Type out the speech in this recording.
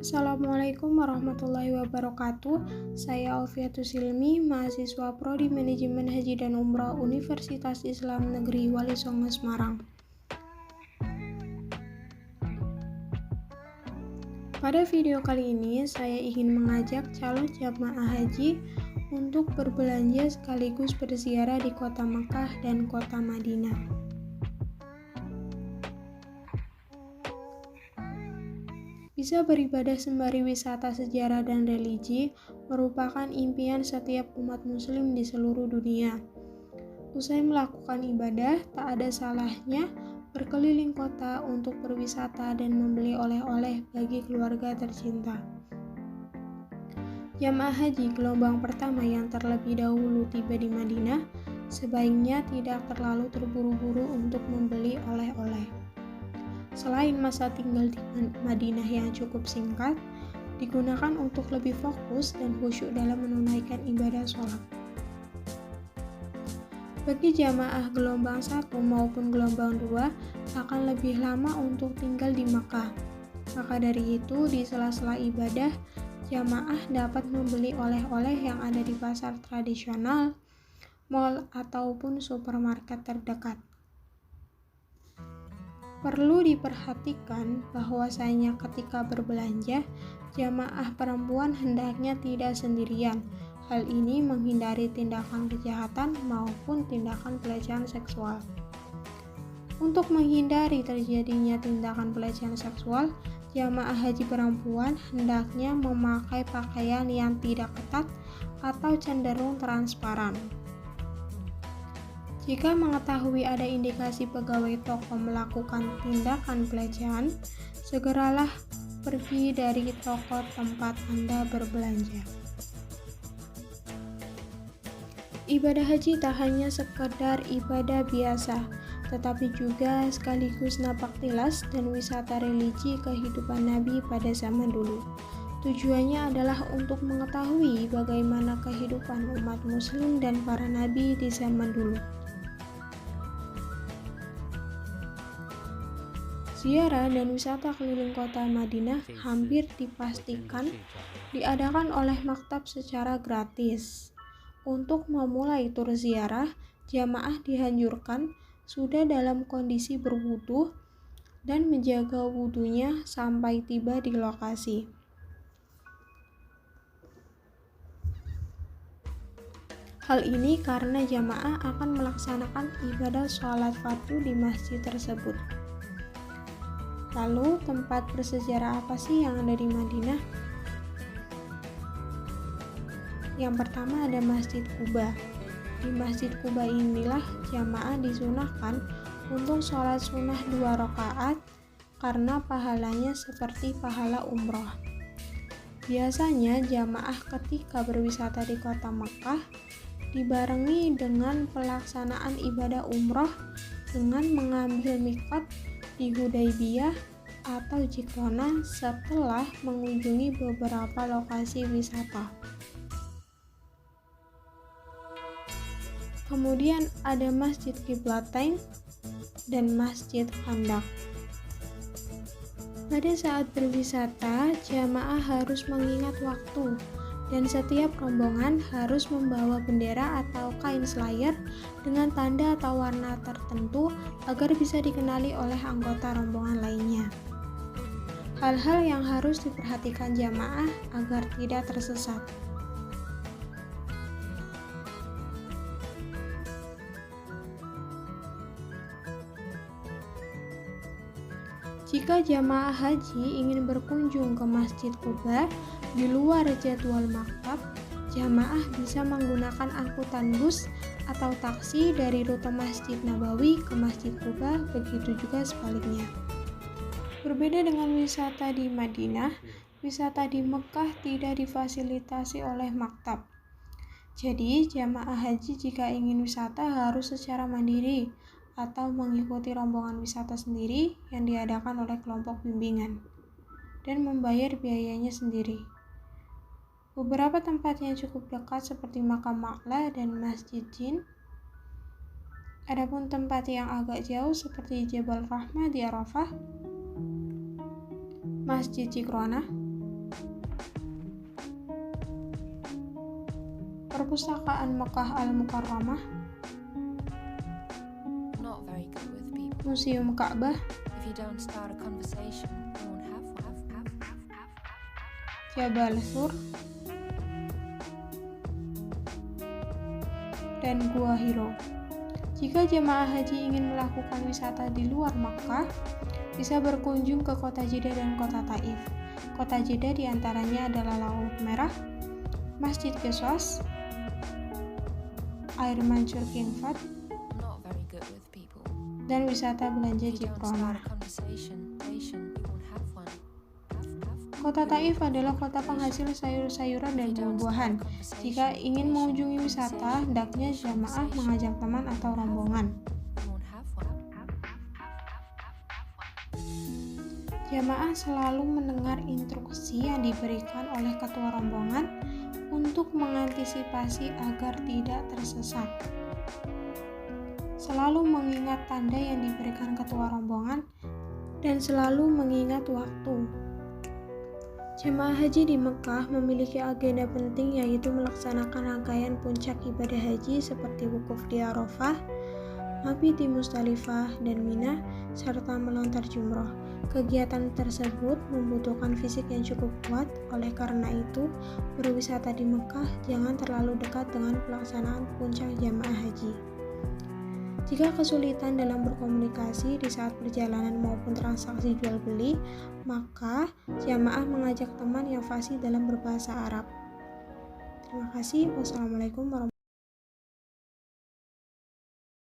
Assalamualaikum warahmatullahi wabarakatuh. Saya Alfiatus Silmi, mahasiswa Prodi Manajemen Haji dan Umrah Universitas Islam Negeri Wali Songo Semarang. Pada video kali ini, saya ingin mengajak calon jamaah haji untuk berbelanja sekaligus berziarah di kota Mekah dan kota Madinah. Bisa beribadah sembari wisata sejarah dan religi merupakan impian setiap umat muslim di seluruh dunia. Usai melakukan ibadah, tak ada salahnya berkeliling kota untuk berwisata dan membeli oleh-oleh bagi keluarga tercinta. Jamaah haji gelombang pertama yang terlebih dahulu tiba di Madinah sebaiknya tidak terlalu terburu-buru untuk membeli oleh-oleh. Selain masa tinggal di Madinah yang cukup singkat, digunakan untuk lebih fokus dan khusyuk dalam menunaikan ibadah sholat. Bagi jamaah gelombang 1 maupun gelombang 2 akan lebih lama untuk tinggal di Makkah. Maka dari itu, di sela-sela ibadah, jamaah dapat membeli oleh-oleh yang ada di pasar tradisional, mal, ataupun supermarket terdekat. Perlu diperhatikan bahwasanya ketika berbelanja, jamaah perempuan hendaknya tidak sendirian. Hal ini menghindari tindakan kejahatan maupun tindakan pelecehan seksual. Untuk menghindari terjadinya tindakan pelecehan seksual, jamaah haji perempuan hendaknya memakai pakaian yang tidak ketat atau cenderung transparan. Jika mengetahui ada indikasi pegawai toko melakukan tindakan pelecehan, segeralah pergi dari toko tempat Anda berbelanja. Ibadah haji tak hanya sekedar ibadah biasa, tetapi juga sekaligus napak tilas dan wisata religi kehidupan Nabi pada zaman dulu. Tujuannya adalah untuk mengetahui bagaimana kehidupan umat muslim dan para nabi di zaman dulu. Ziarah dan wisata keliling kota Madinah hampir dipastikan diadakan oleh maktab secara gratis. Untuk memulai tur ziarah, jamaah dianjurkan sudah dalam kondisi berwudu dan menjaga wudunya sampai tiba di lokasi. Hal ini karena jamaah akan melaksanakan ibadah sholat fardu di masjid tersebut. Lalu, tempat bersejarah apa sih yang ada di Madinah? Yang pertama ada Masjid Quba. Di Masjid Quba inilah jamaah disunahkan untuk sholat sunnah 2 rakaat karena pahalanya seperti pahala umroh. Biasanya jamaah ketika berwisata di kota Mekah dibarengi dengan pelaksanaan ibadah umroh dengan mengambil miqat di Hudaybiyah atau Jikrona setelah mengunjungi beberapa lokasi wisata. Kemudian ada Masjid Qiblatain dan Masjid Khandaq. Pada saat berwisata, jamaah harus mengingat waktu dan setiap rombongan harus membawa bendera atau kain slayer dengan tanda atau warna tertentu agar bisa dikenali oleh anggota rombongan lainnya. Hal-hal yang harus diperhatikan jamaah agar tidak tersesat. Jika jamaah haji ingin berkunjung ke Masjid Quba di luar jadwal maktab, jamaah bisa menggunakan angkutan bus atau taksi dari rute Masjid Nabawi ke Masjid Quba, begitu juga sebaliknya. Berbeda dengan wisata di Madinah, wisata di Mekah tidak difasilitasi oleh maktab. Jadi, jamaah haji jika ingin wisata harus secara mandiri atau mengikuti rombongan wisata sendiri yang diadakan oleh kelompok bimbingan dan membayar biayanya sendiri. Beberapa tempat yang cukup dekat seperti Makam Ma'la dan Masjid Jin. Adapun tempat yang agak jauh seperti Jabal Rahmah di Arafah, Masjid Jikrona, Perpustakaan Mekkah Al-Mukarramah, Not very good with people. Museum Ka'bah, If you don't start a conversation, you won't have one. Jabal Sur, dan Gua Hiro. Jika jemaah haji ingin melakukan wisata di luar Makkah, bisa berkunjung ke kota Jeddah dan kota Taif. Kota Jeddah diantaranya adalah Laut Merah, Masjid Quswas, air mancur King Fahd, Not very good with people. dan wisata belanja If you don't Jibrona. start a conversation, you won't have one. Kota Taif adalah kota penghasil sayur-sayuran dan buah-buahan. Jika ingin mengunjungi wisata, hendaknya jamaah mengajak teman atau rombongan. You won't have one. Jamaah selalu mendengar instruksi yang diberikan oleh ketua rombongan untuk mengantisipasi agar tidak tersesat. Selalu mengingat tanda yang diberikan ketua rombongan dan selalu mengingat waktu. Jemaah haji di Mekah memiliki agenda penting, yaitu melaksanakan rangkaian puncak ibadah haji seperti wukuf di Arafah, mabit di Musdalifah dan Mina, serta melontar jumroh. Kegiatan tersebut membutuhkan fisik yang cukup kuat, oleh karena itu berwisata di Mekah jangan terlalu dekat dengan pelaksanaan puncak jamaah haji. Jika kesulitan dalam berkomunikasi di saat perjalanan maupun transaksi jual beli, maka jamaah mengajak teman yang fasih dalam berbahasa Arab. Terima kasih. Wassalamualaikum warahmatullahi wabarakatuh.